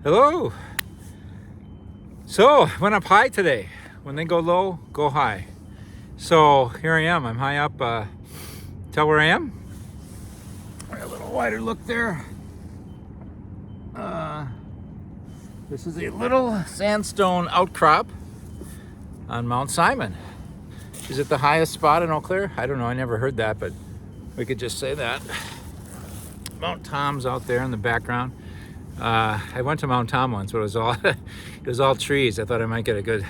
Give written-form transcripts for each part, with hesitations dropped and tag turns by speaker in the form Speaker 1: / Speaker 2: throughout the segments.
Speaker 1: Hello. So, went up high today. When they go low, go high. So here I am. I'm high up. Tell where I am? A little wider look there. This is a little sandstone outcrop on Mount Simon. Is it the highest spot in Eau Claire? I don't know. I never heard that, but we could just say that. Mount Tom's out there in the background. I went to Mount Tom once, but it was all trees. I thought I might get a good.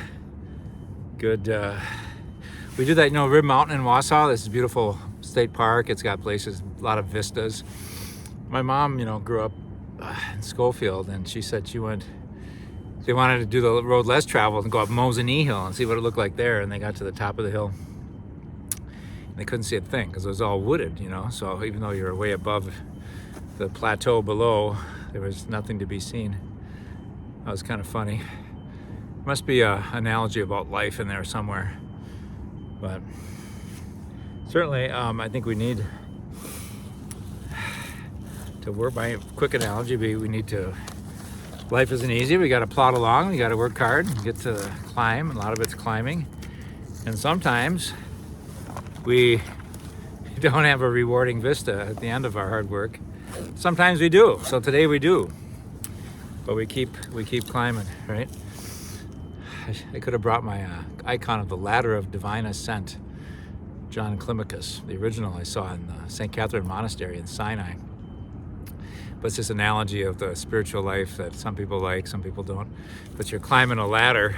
Speaker 1: We do that, Rib Mountain in Wausau. This is a beautiful state park. It's got places, a lot of vistas. My mom, grew up in Schofield, and she said they wanted to do the road less traveled and go up Mosinee Hill and see what it looked like there. And they got to the top of the hill, and they couldn't see a thing because it was all wooded, So even though you're way above the plateau below, there was nothing to be seen. That was kind of funny. Must be an analogy about life in there somewhere. But certainly, I think we need to work. My quick analogy would be we need to. Life isn't easy. We got to plod along. We got to work hard and get to climb. A lot of it's climbing, and sometimes we don't have a rewarding vista at the end of our hard work. Sometimes we do. So today we do, but we keep climbing, right? I could have brought my icon of the Ladder of Divine Ascent, John Climacus, the original I saw in the St. Catherine Monastery in Sinai. But it's this analogy of the spiritual life that some people like, some people don't. But you're climbing a ladder,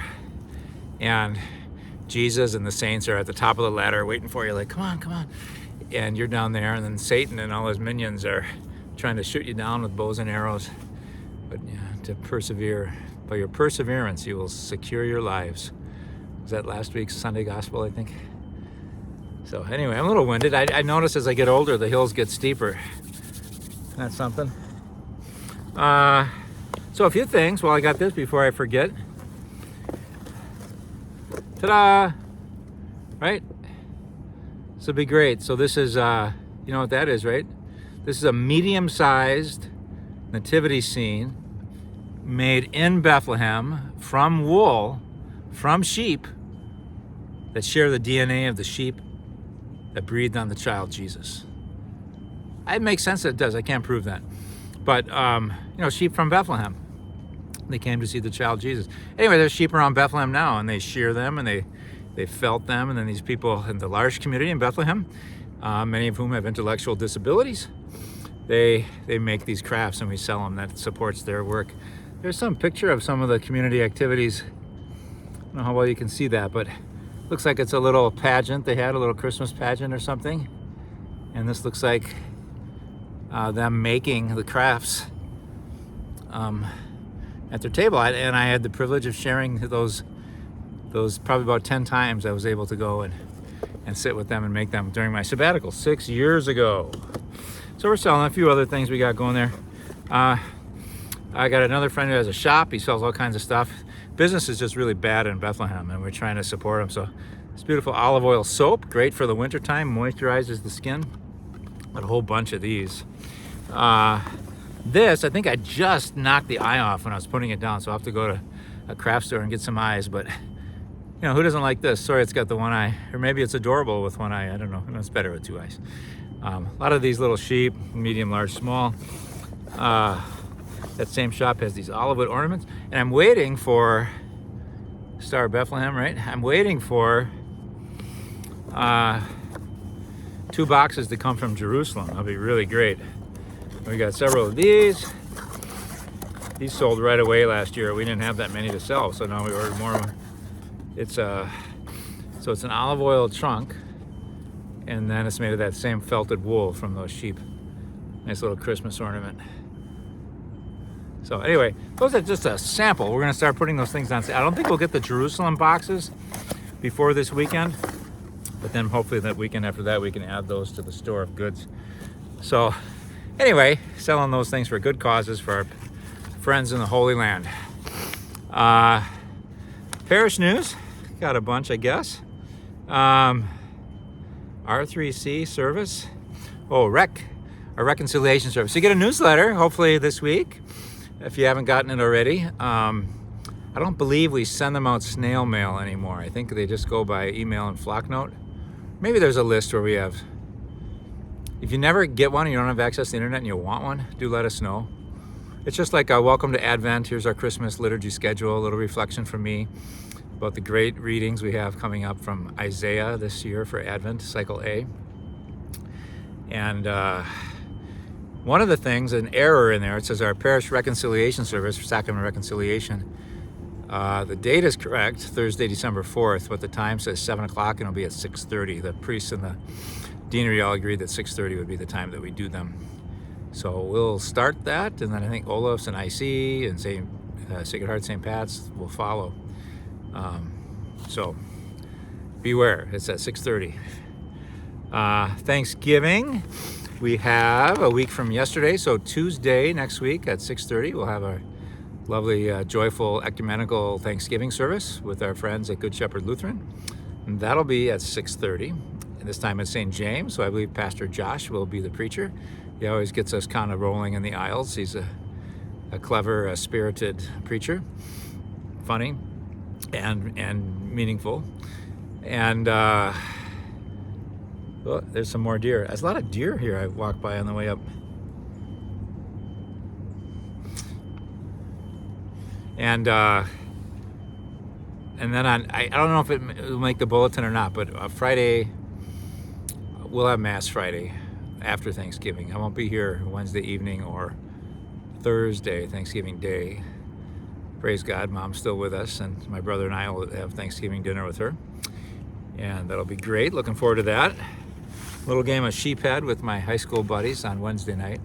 Speaker 1: and Jesus and the saints are at the top of the ladder waiting for you, like, come on. And you're down there, and then Satan and all his minions are trying to shoot you down with bows and arrows. But to persevere. By your perseverance, you will secure your lives. Was that last week's Sunday Gospel, I think? So anyway, I'm a little winded. I notice as I get older, the hills get steeper. That's something. So a few things while I got this before I forget. Ta-da! Right? This will be great. So this is, you know what that is, right? This is a medium-sized nativity scene made in Bethlehem from wool, from sheep that share the DNA of the sheep that breathed on the child Jesus. It makes sense that it does. I can't prove that. But, sheep from Bethlehem. They came to see the child Jesus. Anyway, there's sheep around Bethlehem now, and they shear them, and they felt them. And then these people in the L'Arche community in Bethlehem, many of whom have intellectual disabilities, they make these crafts, and we sell them. That supports their work. There's some picture of some of the community activities. I don't know how well you can see that, but looks like it's a little pageant. They had a little Christmas pageant or something. And this looks like them making the crafts at their table. And I had the privilege of sharing those probably about 10 times I was able to go and sit with them and make them during my sabbatical 6 years ago. So we're selling a few other things we got going there. I got another friend who has a shop. He sells all kinds of stuff. Business is just really bad in Bethlehem, and we're trying to support him. So this beautiful olive oil soap, great for the wintertime, moisturizes the skin. Got a whole bunch of these. This, I think I just knocked the eye off when I was putting it down, so I'll have to go to a craft store and get some eyes. But, who doesn't like this? Sorry, it's got the one eye. Or maybe it's adorable with one eye. I don't know. It's better with two eyes. A lot of these little sheep, medium, large, small. That same shop has these olive wood ornaments. And I'm waiting for Star of Bethlehem, right? I'm waiting for 2 boxes to come from Jerusalem. That'll be really great. We got several of these. These sold right away last year. We didn't have that many to sell, so now we ordered more. It's so it's an olive oil trunk, and then it's made of that same felted wool from those sheep. Nice little Christmas ornament. So anyway, those are just a sample. We're gonna start putting those things on sale. I don't think we'll get the Jerusalem boxes before this weekend, but then hopefully that weekend after that we can add those to the store of goods. So anyway, selling those things for good causes for our friends in the Holy Land. Parish news, got a bunch, I guess. R3C service. Oh, a reconciliation service. So you get a newsletter, hopefully this week. if you haven't gotten it already. I don't believe we send them out snail mail anymore. I think they just go by email and flock note. Maybe there's a list where we have. If you never get one and you don't have access to the internet and you want one, do let us know. It's just like a welcome to Advent. Here's our Christmas liturgy schedule, a little reflection from me about the great readings we have coming up from Isaiah this year for Advent, Cycle A. And one of the things, an error in there, it says our parish reconciliation service for sacrament reconciliation. The date is correct, Thursday, December 4th, but the time says 7 o'clock and it'll be at 6:30. The priests and the deanery all agreed that 6:30 would be the time that we do them. So we'll start that, and then I think Olaf's and IC and Sacred Heart St. Pat's will follow. So beware, it's at 6:30. Thanksgiving, we have a week from yesterday, so Tuesday next week at 6:30 we'll have a lovely, joyful ecumenical Thanksgiving service with our friends at Good Shepherd Lutheran. And that'll be at 6:30. And this time at St. James, so I believe Pastor Josh will be the preacher. He always gets us kind of rolling in the aisles. He's a clever, spirited preacher, funny and meaningful. And oh, there's some more deer. There's a lot of deer here I walked by on the way up. And then I don't know if it will make the bulletin or not, but Friday, we'll have Mass Friday after Thanksgiving. I won't be here Wednesday evening or Thursday, Thanksgiving Day. Praise God, Mom's still with us, and my brother and I will have Thanksgiving dinner with her. And that'll be great. Looking forward to that. Little game of sheephead with my high school buddies on Wednesday night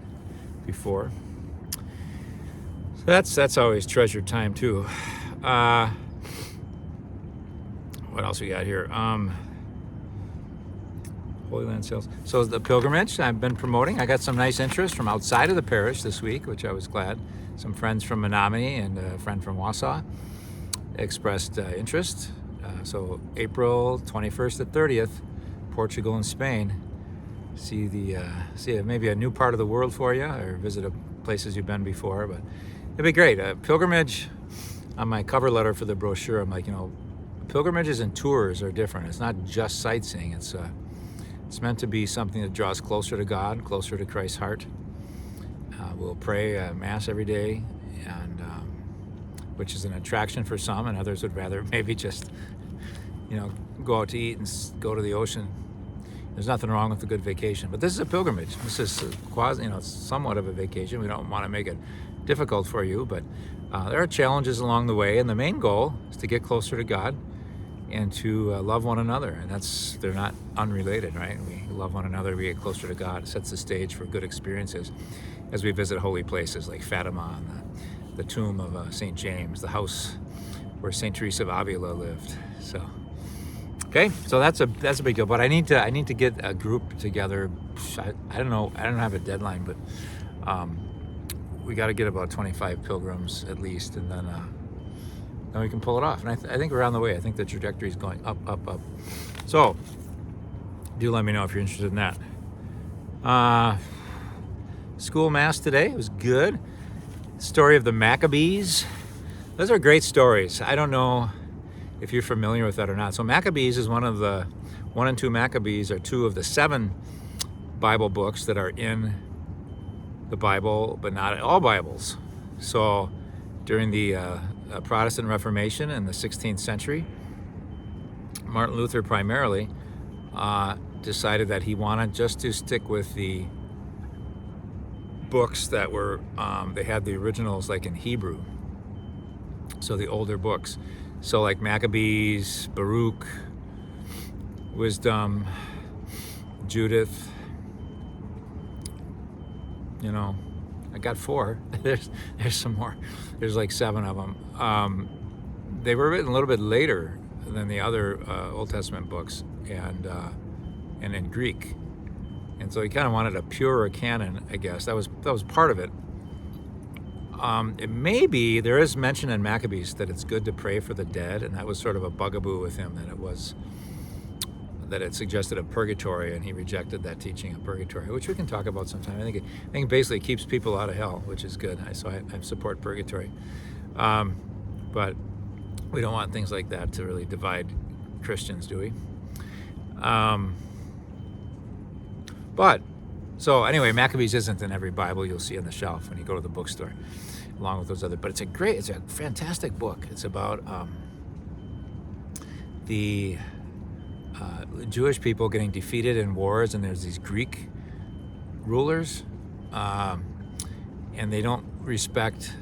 Speaker 1: before. That's always treasured time too. What else we got here? Holy Land Sales. So the pilgrimage I've been promoting. I got some nice interest from outside of the parish this week, which I was glad. Some friends from Menominee and a friend from Wausau expressed interest. So April 21st to 30th, Portugal and Spain. See maybe a new part of the world for you, or visit places you've been before, but it'd be great. Pilgrimage, on my cover letter for the brochure, I'm like, pilgrimages and tours are different. It's not just sightseeing. It's meant to be something that draws closer to God, closer to Christ's heart. We'll pray Mass every day, and which is an attraction for some, and others would rather maybe just, go out to eat and go to the ocean. There's nothing wrong with a good vacation, but this is a pilgrimage. This is it's somewhat of a vacation. We don't want to make it difficult for you, but there are challenges along the way, and the main goal is to get closer to God and to love one another, and they're not unrelated, right? We love one another, we get closer to God. It sets the stage for good experiences as we visit holy places like Fatima and the tomb of St. James, the house where St. Teresa of Avila lived. So, okay, so that's a big deal. But I need to get a group together. I don't know. I don't have a deadline, but we got to get about 25 pilgrims at least, and then we can pull it off. And I think we're on the way. I think the trajectory is going up, up, up. So do let me know if you're interested in that. School Mass today was good. Story of the Maccabees. Those are great stories. I don't know if you're familiar with that or not. So Maccabees is one and 2 Maccabees are 2 of the 7 Bible books that are in the Bible, but not all Bibles. So during the Protestant Reformation in the 16th century, Martin Luther primarily decided that he wanted just to stick with the books that were, they had the originals like in Hebrew, so the older books. So like Maccabees, Baruch, Wisdom, Judith, I got 4. There's some more. There's like 7 of them. They were written a little bit later than the other Old Testament books, and in Greek. And so he kind of wanted a purer canon, I guess. That was part of it. It may be, there is mention in Maccabees that it's good to pray for the dead, and that was sort of a bugaboo with him, that that it suggested a purgatory, and he rejected that teaching of purgatory, which we can talk about sometime. I think basically it keeps people out of hell, which is good. So I support purgatory. But we don't want things like that to really divide Christians, do we? So anyway, Maccabees isn't in every Bible you'll see on the shelf when you go to the bookstore, along with those other. But it's a fantastic book. It's about the Jewish people getting defeated in wars, and there's these Greek rulers, and they don't respect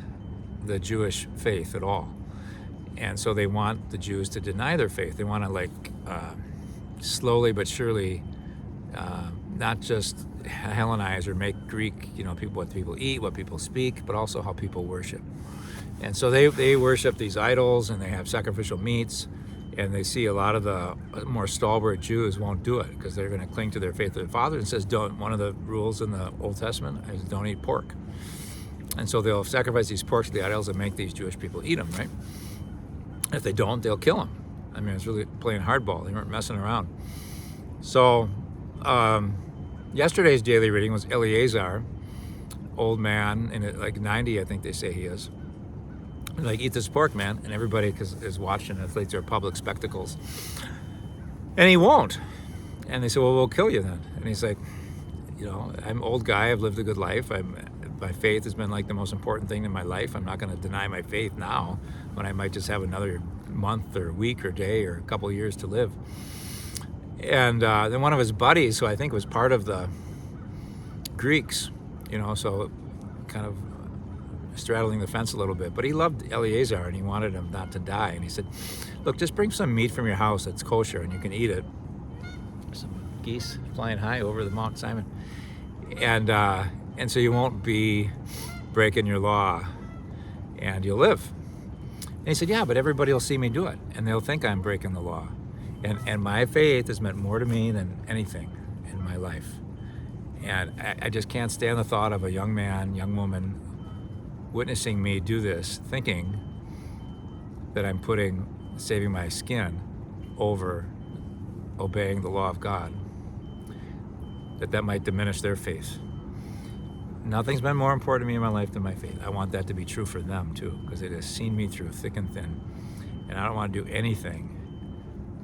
Speaker 1: the Jewish faith at all. And so they want the Jews to deny their faith. They want to slowly but surely not just Hellenize or make Greek, what people eat, what people speak, but also how people worship. And so they worship these idols, and they have sacrificial meats, and they see a lot of the more stalwart Jews won't do it because they're going to cling to their faith of their father. And says don't. One of the rules in the Old Testament is don't eat pork. And so they'll sacrifice these porks to the idols and make these Jewish people eat them, right? If they don't, they'll kill them. I mean, it's really playing hardball. They weren't messing around. So yesterday's daily reading was Eleazar, old man, and like 90, I think they say he is. Like, eat this pork, man. And everybody is watching. It's like they're public spectacles. And he won't. And they say, well, we'll kill you then. And he's like, I'm an old guy. I've lived a good life. My faith has been like the most important thing in my life. I'm not going to deny my faith now when I might just have another month or week or day or a couple of years to live. And then one of his buddies, who I think was part of the Greeks, so kind of straddling the fence a little bit, but he loved Eleazar and he wanted him not to die. And he said, look, just bring some meat from your house that's kosher and you can eat it. Some geese flying high over the Mount Simon. And so you won't be breaking your law and you'll live. And he said, yeah, but everybody will see me do it and they'll think I'm breaking the law. And my faith has meant more to me than anything in my life. And I just can't stand the thought of a young man, young woman witnessing me do this, thinking that I'm putting saving my skin over obeying the law of God, that might diminish their faith. Nothing's been more important to me in my life than my faith. I want that to be true for them too, because it has seen me through thick and thin, and I don't want to do anything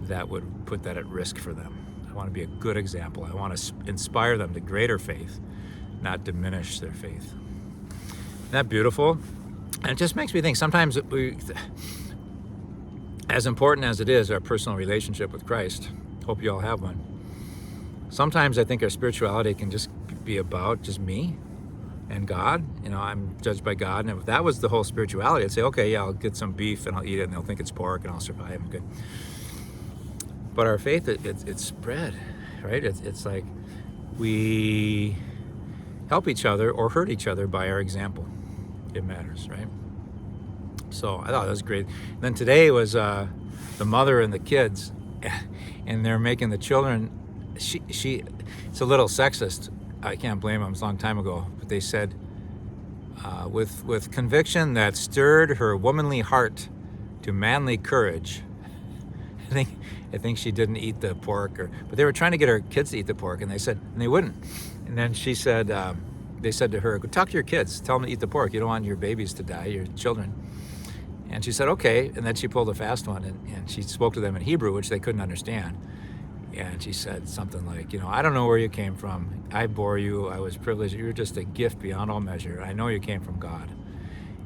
Speaker 1: that would put that at risk for them. I want to be a good example. I want to inspire them to greater faith, not diminish their faith. Isn't that beautiful? And it just makes me think, sometimes as important as it is, our personal relationship with Christ, hope you all have one, sometimes I think our spirituality can just be about just me and God. I'm judged by God, and if that was the whole spirituality, I'd say, okay, yeah, I'll get some beef and I'll eat it and they'll think it's pork and I'll survive, I'm good. But our faith, it's spread, right? It's like we help each other or hurt each other by our example. It matters, right? So I thought that was great. And then today was the mother and the kids, and they're making the children, it's a little sexist. I can't blame them, it was a long time ago, but they said, with conviction that stirred her womanly heart to manly courage. I think she didn't eat the pork, but they were trying to get her kids to eat the pork, and they wouldn't. And then she said, they said to her, go talk to your kids, tell them to eat the pork. You don't want your babies to die, your children. And she said, okay. And then she pulled a fast one, and she spoke to them in Hebrew, which they couldn't understand. And she said something like, I don't know where you came from. I bore you. I was privileged. You're just a gift beyond all measure. I know you came from God.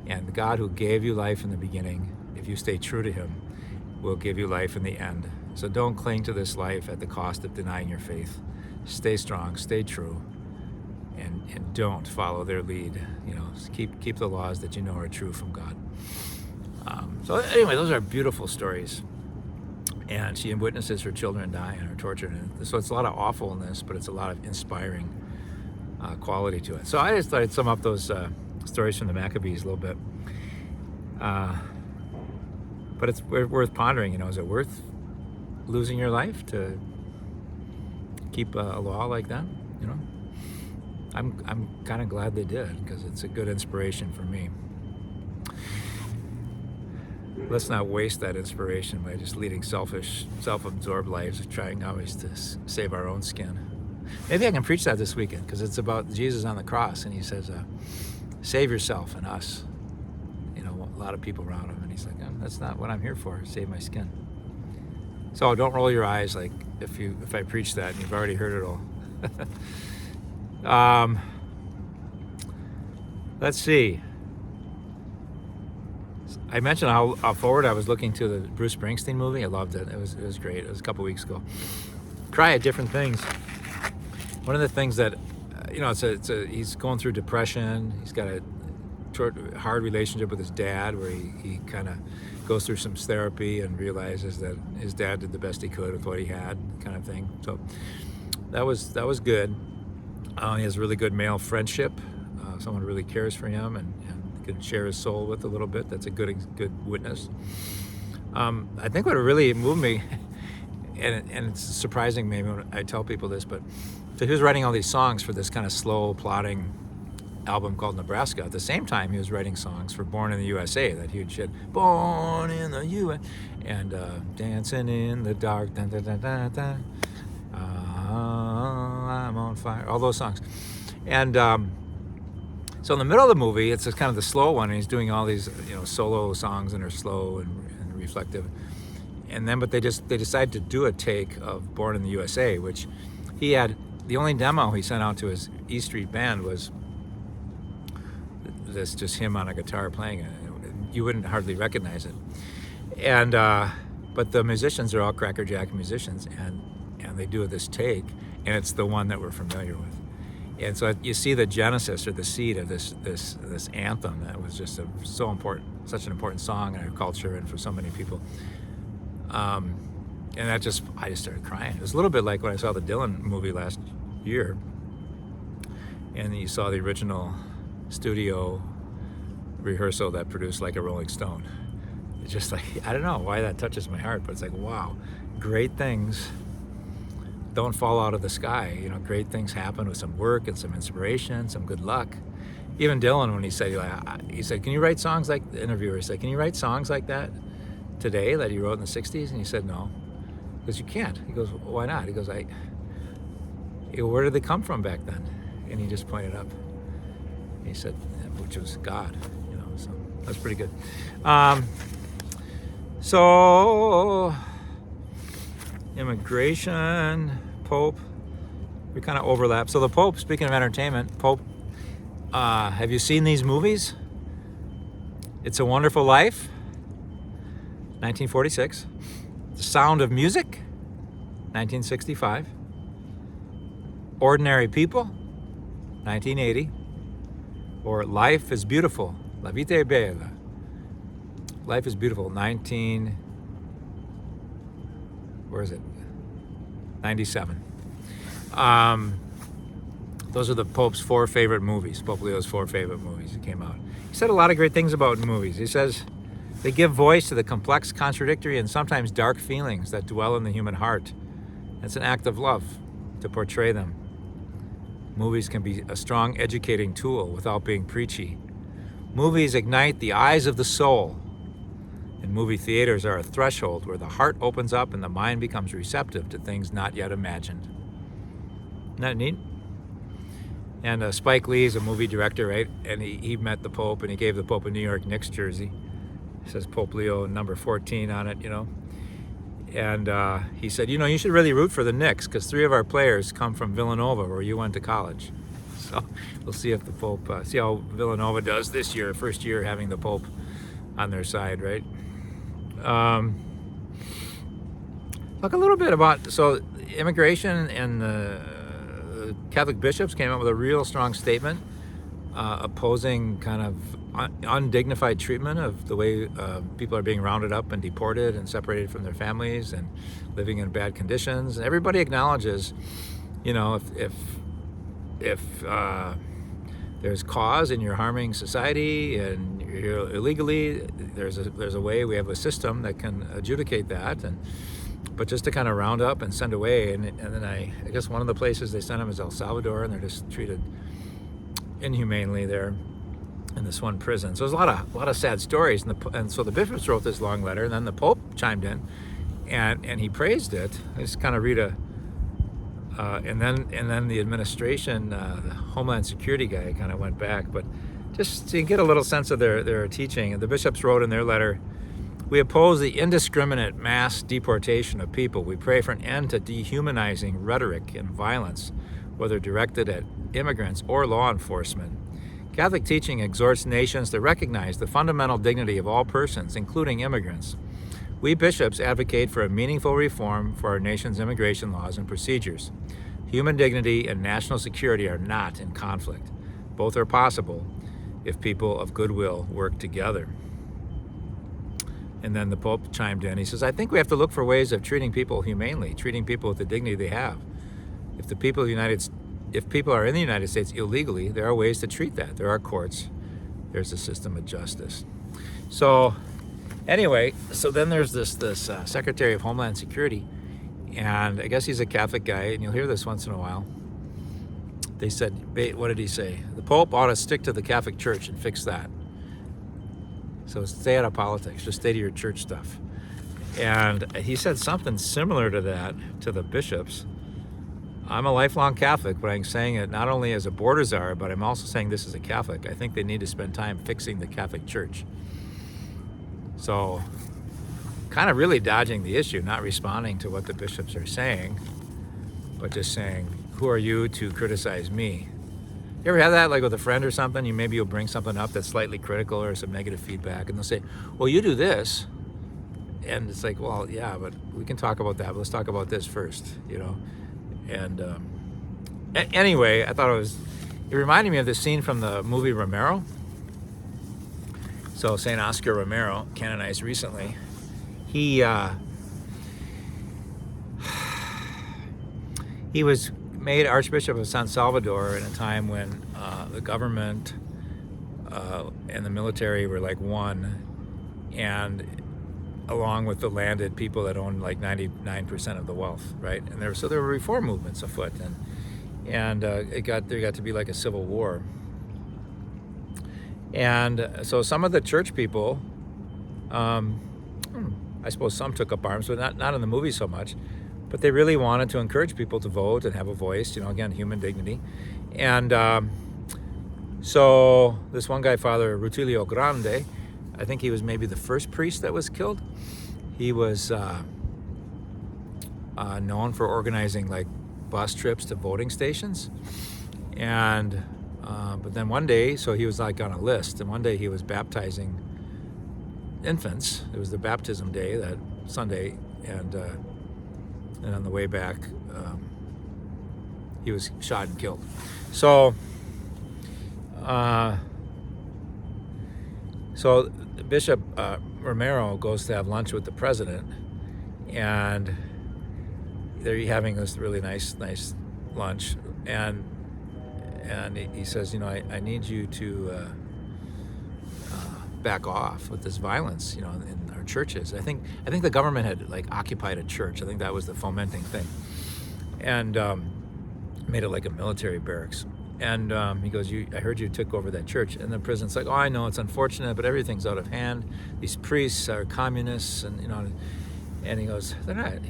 Speaker 1: And the God who gave you life in the beginning, if you stay true to him, will give you life in the end. So don't cling to this life at the cost of denying your faith. Stay strong, stay true, and don't follow their lead. Keep the laws that you know are true from God. So anyway, those are beautiful stories. And she witnesses her children dying or tortured. And so it's a lot of awfulness, but it's a lot of inspiring quality to it. So I just thought I'd sum up those stories from the Maccabees a little bit. But it's worth pondering, is it worth losing your life to keep a law like that? I'm kind of glad they did, because it's a good inspiration for me. let's not waste that inspiration by just leading selfish, self-absorbed lives, trying always to save our own skin. Maybe I can preach that this weekend, because it's about Jesus on the cross, and he says, save yourself and us. You know, a lot of people around him, and he's like, that's not what I'm here for, save my skin. So don't roll your eyes like if I preach that and you've already heard it all. Let's see. I mentioned how forward I was looking to the Bruce Springsteen movie. I loved it. It was great. It was a couple weeks ago. Cry at different things. One of the things that, he's going through depression. He's got a hard relationship with his dad, where he kind of goes through some therapy and realizes that his dad did the best he could with what he had, kind of thing. So that was good. He has a really good male friendship, someone who really cares for him and can share his soul with a little bit. That's a good witness. I think what really moved me, and it's surprising maybe when I tell people this, but so he was writing all these songs for this kind of slow, plodding album called Nebraska. At the same time, he was writing songs for Born in the USA, that huge hit, Born in the USA, and Dancing in the Dark, dun, dun, dun, dun, dun. I'm on fire, all those songs. And so in the middle of the movie, it's just kind of the slow one, and he's doing all these solo songs, and they're slow and reflective. And then, but they decided to do a take of Born in the USA, which he had. The only demo he sent out to his E Street band was this, just him on a guitar playing it. You wouldn't hardly recognize it. And but the musicians are all crackerjack musicians, and they do this take, and it's the one that we're familiar with. And so you see the genesis or the seed of this anthem that was just so important, such an important song in our culture and for so many people. And I just started crying. It was a little bit like when I saw the Dylan movie last year, and you saw the original studio rehearsal that produced Like a Rolling Stone. It's just like, I don't know why that touches my heart, but it's like, wow, great things don't fall out of the sky. Great things happen with some work and some inspiration, some good luck. Even Dylan, when he said, can you write songs like, the interviewer said, can you write songs like that today that you wrote in the 60s? And he said, no. Because you can't. He goes, well, why not? He goes, where did they come from back then? And he just pointed up. He said, which was God, so that's pretty good. So immigration, Pope, we kind of overlap. So the Pope, speaking of entertainment, Pope, have you seen these movies? It's a Wonderful Life, 1946. The Sound of Music, 1965. Ordinary People, 1980. Or Life is Beautiful, La Vita è Bella. Life is Beautiful, 97. Those are the Pope's 4 favorite movies, Pope Leo's 4 favorite movies that came out. He said a lot of great things about movies. He says, they give voice to the complex, contradictory, and sometimes dark feelings that dwell in the human heart. It's an act of love to portray them. Movies can be a strong educating tool without being preachy. Movies ignite the eyes of the soul. And movie theaters are a threshold where the heart opens up and the mind becomes receptive to things not yet imagined. Isn't that neat? And Spike Lee is a movie director, right? And he met the Pope, and he gave the Pope a New York Knicks jersey. It says Pope Leo number 14 on it, And he said, you should really root for the Knicks, because 3 of our players come from Villanova, where you went to college. So we'll see if the Pope, see how Villanova does this year, first year having the Pope on their side, right? Talk a little bit about, immigration, and the Catholic bishops came out with a real strong statement opposing kind of undignified treatment of the way people are being rounded up and deported and separated from their families and living in bad conditions. And everybody acknowledges, if there's cause and you're harming society and you're illegally, there's a way, we have a system that can adjudicate that. But just to kind of round up and send away, and then I guess one of the places they sent them is El Salvador, and they're just treated inhumanely there. in this one prison. So there's a lot of sad stories, and so the bishops wrote this long letter, and then the Pope chimed in, and he praised it. I just kind of read and then the administration, the Homeland Security guy, kind of went back, but just to get a little sense of their teaching. And the bishops wrote in their letter, "We oppose the indiscriminate mass deportation of people. We pray for an end to dehumanizing rhetoric and violence, whether directed at immigrants or law enforcement. Catholic teaching exhorts nations to recognize the fundamental dignity of all persons, including immigrants. We bishops advocate for a meaningful reform for our nation's immigration laws and procedures. Human dignity and national security are not in conflict. Both are possible if people of goodwill work together." And then the Pope chimed in. He says, "I think we have to look for ways of treating people humanely, treating people with the dignity they have. If people are in the United States illegally, there are ways to treat that. There are courts. There's a system of justice." So anyway, so then there's this Secretary of Homeland Security, and I guess he's a Catholic guy, and you'll hear this once in a while. They said, what did he say? The Pope ought to stick to the Catholic Church and fix that. So stay out of politics, just stay to your church stuff. And he said something similar to that to the bishops. I'm a lifelong Catholic, but I'm saying it not only as a border czar, but I'm also saying this as a Catholic. I think they need to spend time fixing the Catholic Church. So kind of really dodging the issue, not responding to what the bishops are saying, but just saying, who are you to criticize me? You ever have that, like with a friend or something? Maybe you'll bring something up that's slightly critical or some negative feedback, and they'll say, well, you do this. And it's like, well, yeah, but we can talk about that, but let's talk about this first, And anyway, I thought it reminded me of this scene from the movie Romero. So St. Oscar Romero, canonized recently, he was made Archbishop of San Salvador in a time when the government and the military were like one, and along with the landed people that owned like 99% of the wealth, right? And there were reform movements afoot, and there got to be like a civil war. And so some of the church people, I suppose some took up arms, but not in the movie so much. But they really wanted to encourage people to vote and have a voice, again, human dignity. And so this one guy, Father Rutilio Grande, I think he was maybe the first priest that was killed. He was known for organizing like bus trips to voting stations. And but then one day, so he was like on a list, and one day he was baptizing infants. It was the baptism day that Sunday, and on the way back, he was shot and killed. So, Bishop Romero goes to have lunch with the president, and they're having this really nice lunch, and he says, I need you to back off with this violence, in our churches. I think the government had like occupied a church. I think that was the fomenting thing, and made it like a military barracks. And he goes, I heard you took over that church. And the president's like, oh, I know, it's unfortunate, but everything's out of hand. These priests are communists, and and he goes, they're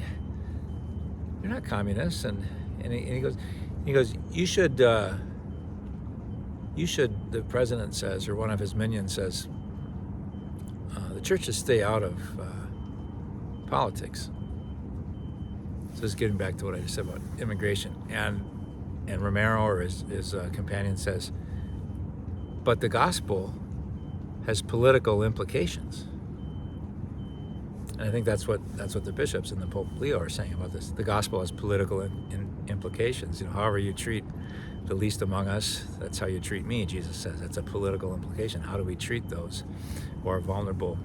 Speaker 1: not communists. And he goes, you should, the president says, or one of his minions says, the churches stay out of politics. So this is getting back to what I just said about immigration. And Romero, or his companion, says, but the gospel has political implications. And I think that's what the bishops and the Pope Leo are saying about this. The gospel has political implications. However you treat the least among us, that's how you treat me, Jesus says. That's a political implication. How do we treat those who are vulnerable?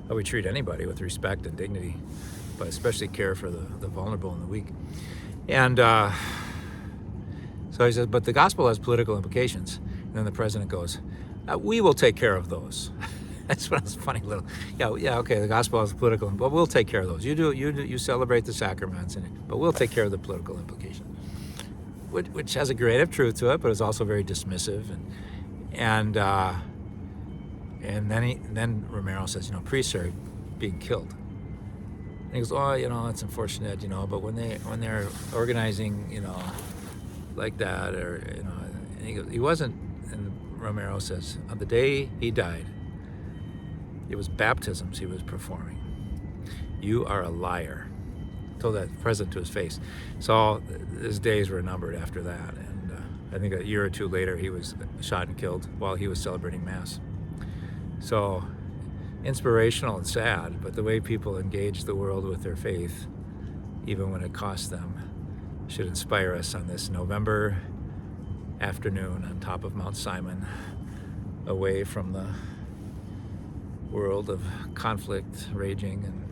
Speaker 1: How do we treat anybody with respect and dignity, but especially care for the vulnerable and the weak? And so he says, but the gospel has political implications. And then the president goes, we will take care of those. That's what was funny little. Yeah, okay, the gospel has political, but we'll take care of those. You celebrate the sacraments, but we'll take care of the political implications. Which has a grain of truth to it, but is also very dismissive. And then Romero says, priests are being killed. And he goes, oh, it's unfortunate, but when they're organizing, like that, or and he goes, he wasn't. And Romero says, on the day he died, it was baptisms he was performing. You are a liar. Told that president to his face. So his days were numbered after that. And I think a year or two later, he was shot and killed while he was celebrating Mass. So inspirational and sad, but the way people engage the world with their faith, even when it costs them, should inspire us on this November afternoon on top of Mount Simon, away from the world of conflict raging and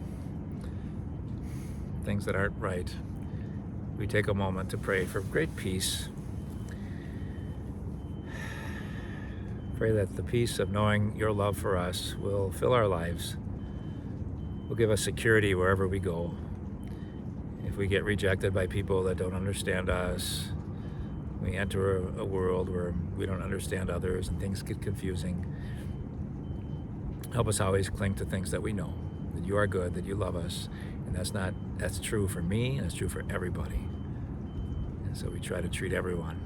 Speaker 1: things that aren't right. We take a moment to pray for great peace. Pray that the peace of knowing your love for us will fill our lives, will give us security wherever we go. If we get rejected by people that don't understand us, we enter a world where we don't understand others and things get confusing. Help us always cling to things that we know, that you are good, that you love us, and that's true for me, and that's true for everybody. And so we try to treat everyone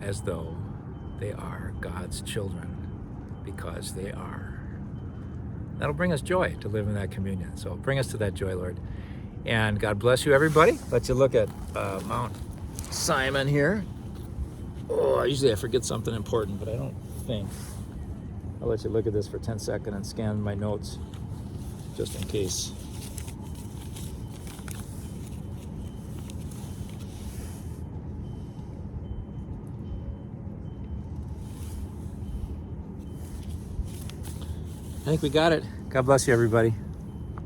Speaker 1: as though they are God's children, because they are. That'll bring us joy to live in that communion. So bring us to that joy, Lord. And God bless you, everybody. Let's you look at Mount Simon here. Oh, usually I forget something important, but I don't think. I'll let you look at this for 10 seconds and scan my notes just in case. I think we got it. God bless you, everybody.